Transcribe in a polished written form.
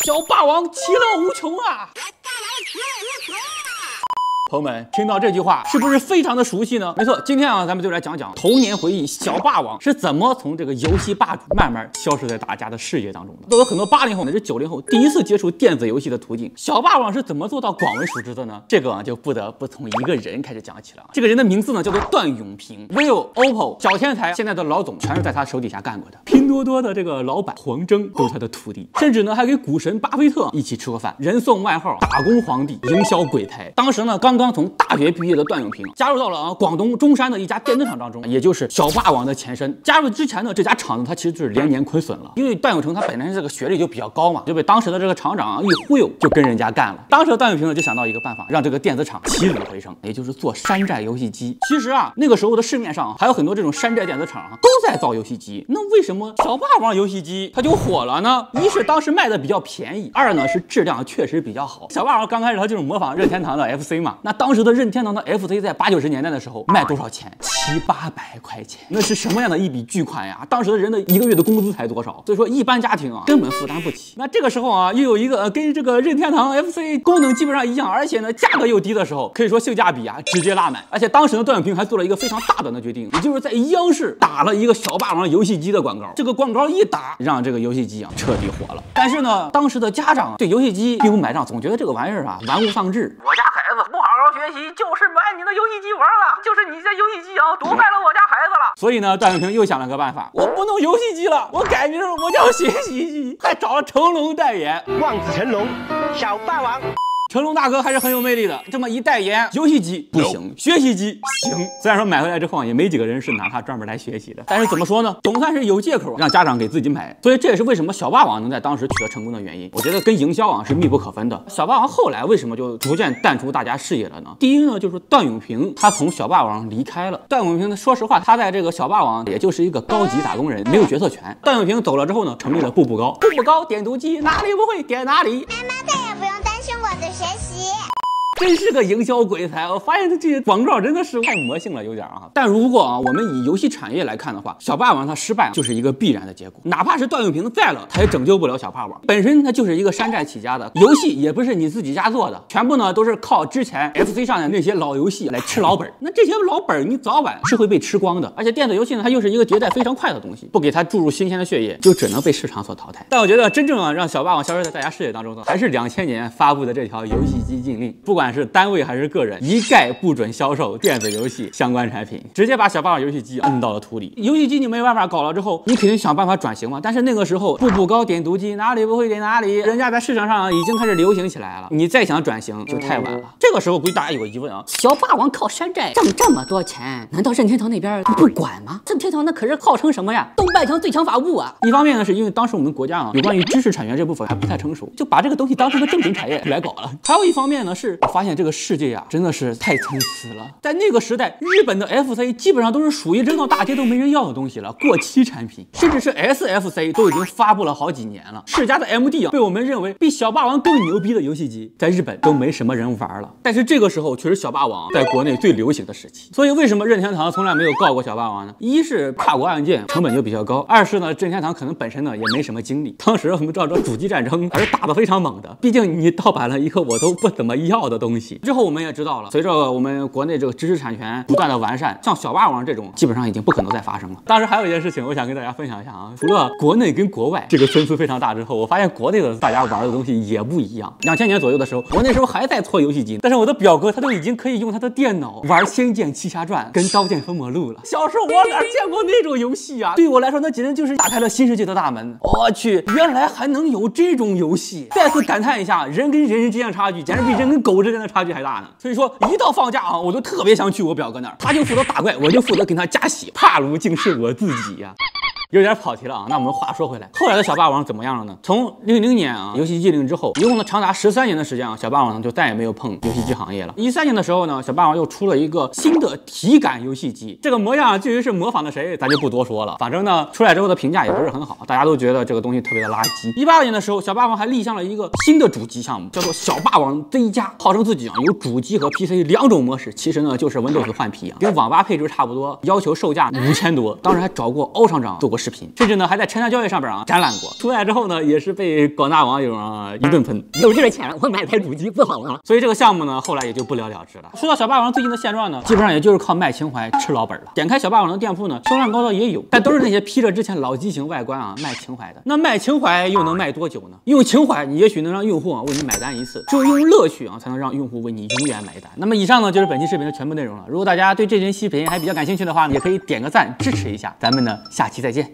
小霸王其乐无穷啊！朋友们，听到这句话是不是非常的熟悉呢？没错，今天啊，咱们就来讲讲童年回忆，小霸王是怎么从这个游戏霸主慢慢消失在大家的视野当中的。都有很多80后乃至90后第一次接触电子游戏的途径，小霸王是怎么做到广为熟知的呢？这个啊，就不得不从一个人开始讲起了。这个人的名字呢，叫做段永平 ，vivo、OPPO、小天才现在的老总全是在他手底下干过的。拼多多的这个老板黄峥都是他的徒弟，甚至呢还给股神巴菲特一起吃过饭，人送外号打工皇帝、营销鬼才。当时呢，刚从大学毕业的段永平加入到了广东中山的一家电子厂当中，也就是小霸王的前身。加入之前呢，这家厂子它其实就是连年亏损了，因为段永平他本身这个学历就比较高嘛，就被当时的这个厂长一忽悠，就跟人家干了。当时的段永平呢就想到一个办法，让这个电子厂起死回生，也就是做山寨游戏机。其实啊，那个时候的市面上还有很多这种山寨电子厂都在造游戏机，那为什么小霸王游戏机它就火了呢？一是当时卖的比较便宜，二呢是质量确实比较好。小霸王刚开始它就是模仿任天堂的 FC 嘛，那当时的任天堂的 FC 在80、90年代的时候卖多少钱？700、800块钱，那是什么样的一笔巨款呀？当时的人的一个月的工资才多少？所以说一般家庭啊根本负担不起。那这个时候啊，又有一个跟这个任天堂 FC 功能基本上一样，而且呢价格又低的时候，可以说性价比啊直接拉满。而且当时的段永平还做了一个非常大胆的决定，也就是在央视打了一个小霸王游戏机的广告。这个广告一打，让这个游戏机啊彻底火了。但是呢，当时的家长对游戏机并不买账，总觉得这个玩意儿啊玩物丧志。我家孩子不好好学习，就是买你的游戏机玩了，就是你这游戏机啊毒害了我家孩子了。所以呢，段永平又想了个办法，我不弄游戏机了，我改名，我叫学习机，还找了成龙代言。望子成龙，小霸王。成龙大哥还是很有魅力的，这么一代言，游戏机不行，学习机行。虽然说买回来之后也没几个人是拿它专门来学习的，但是怎么说呢，总算是有借口让家长给自己买。所以这也是为什么小霸王能在当时取得成功的原因。我觉得跟营销啊是密不可分的。小霸王后来为什么就逐渐淡出大家视野了呢？第一呢，就是段永平他从小霸王离开了。段永平呢，说实话，他在这个小霸王也就是一个高级打工人，没有决策权。段永平走了之后呢，成立了步步高，步步高点读机哪里不会点哪里。妈妈再也不用担心我的学习。真是个营销鬼才，我发现这些广告真的是太魔性了，有点啊。但如果啊，我们以游戏产业来看的话，小霸王它失败就是一个必然的结果。哪怕是段永平在了，他也拯救不了小霸王。本身它就是一个山寨起家的游戏，也不是你自己家做的，全部呢都是靠之前 FC 上的那些老游戏来吃老本。那这些老本你早晚是会被吃光的。而且电子游戏呢，它又是一个迭代非常快的东西，不给它注入新鲜的血液，就只能被市场所淘汰。但我觉得真正让小霸王消失在大家视野当中的，还是2000年发布的这条游戏机禁令，不管是单位还是个人，一概不准销售电子游戏相关产品，直接把小霸王游戏机摁到了土里。游戏机你没办法搞了之后，你肯定想办法转型嘛。但是那个时候步步高点读机哪里不会点哪里，人家在市场上已经开始流行起来了，你再想转型就太晚了。这个时候估计大家有个疑问啊，小霸王靠山寨挣这么多钱，难道任天堂那边不管吗？任天堂那可是号称什么呀，东半强最强法务啊。一方面呢，是因为当时我们国家啊有关于知识产权这部分还不太成熟，就把这个东西当成个正经产业来搞了。还有一方面呢，是我发现这个世界啊真的是太参差了。在那个时代，日本的 FC 基本上都是属于扔到大街都没人要的东西了，过期产品，甚至是 SFC 都已经发布了好几年了。世嘉的 MD 啊，被我们认为比小霸王更牛逼的游戏机，在日本都没什么人玩了。但是这个时候却是小霸王在国内最流行的时期。所以为什么任天堂从来没有告过小霸王呢？一是跨国案件成本就比较高，二是呢任天堂可能本身呢也没什么精力。当时我们知道这主机战争还是打得非常猛的，毕竟你盗版了一个我都不怎么要的东西。之后我们也知道了，随着我们国内这个知识产权不断的完善，像小霸王这种基本上已经不可能再发生了。当时还有一件事情我想跟大家分享一下啊，除了国内跟国外这个分非常大之后，我发现国内的大家玩的东西也不一样。2000年左右的时候，我那时候还在搓游戏机，但是我的表哥他都已经可以用他的电脑玩《仙剑奇侠传》跟《刀剑风魔录》了。小时候我哪见过那种游戏啊？对我来说，那简直就是打开了新世界的大门。我去，原来还能有这种游戏！再次感叹一下，人跟人之间的差距，简直比人跟狗之间的差距还大呢。所以说，一到放假啊，我就特别想去我表哥那儿，他就负责打怪，我就负责跟他加血，怕如竟是我自己呀。有点跑题了啊，那我们话说回来，后来的小霸王怎么样了呢？从00年啊游戏禁令之后，一共呢长达13年的时间啊，小霸王呢就再也没有碰游戏机行业了。13年的时候呢，小霸王又出了一个新的体感游戏机，这个模样至于是模仿的谁，咱就不多说了。反正呢，出来之后的评价也不是很好，大家都觉得这个东西特别的垃圾。18年的时候，小霸王还立项了一个新的主机项目，叫做小霸王 Z 加，号称自己啊有主机和 PC 两种模式，其实呢就是 Windows 换皮啊，跟网吧配置差不多，要求售价5000多。当时还找过欧厂长做过视频，甚至呢还在成才教育上边展览过。出来之后呢，也是被广大网友一顿喷，有这个钱我买台主机不好吗？所以这个项目呢后来也就不了了之了。说到小霸王最近的现状呢，基本上也就是靠卖情怀吃老本了。点开小霸王的店铺呢，销量高的也有，但都是那些披着之前老机型外观卖情怀的。那卖情怀又能卖多久呢？用情怀你也许能让用户为你买单一次，只有用乐趣才能让用户为你永远买单。那么以上呢就是本期视频的全部内容了。如果大家对这期视频还比较感兴趣的话，也可以点个赞支持一下。咱们呢下期再见。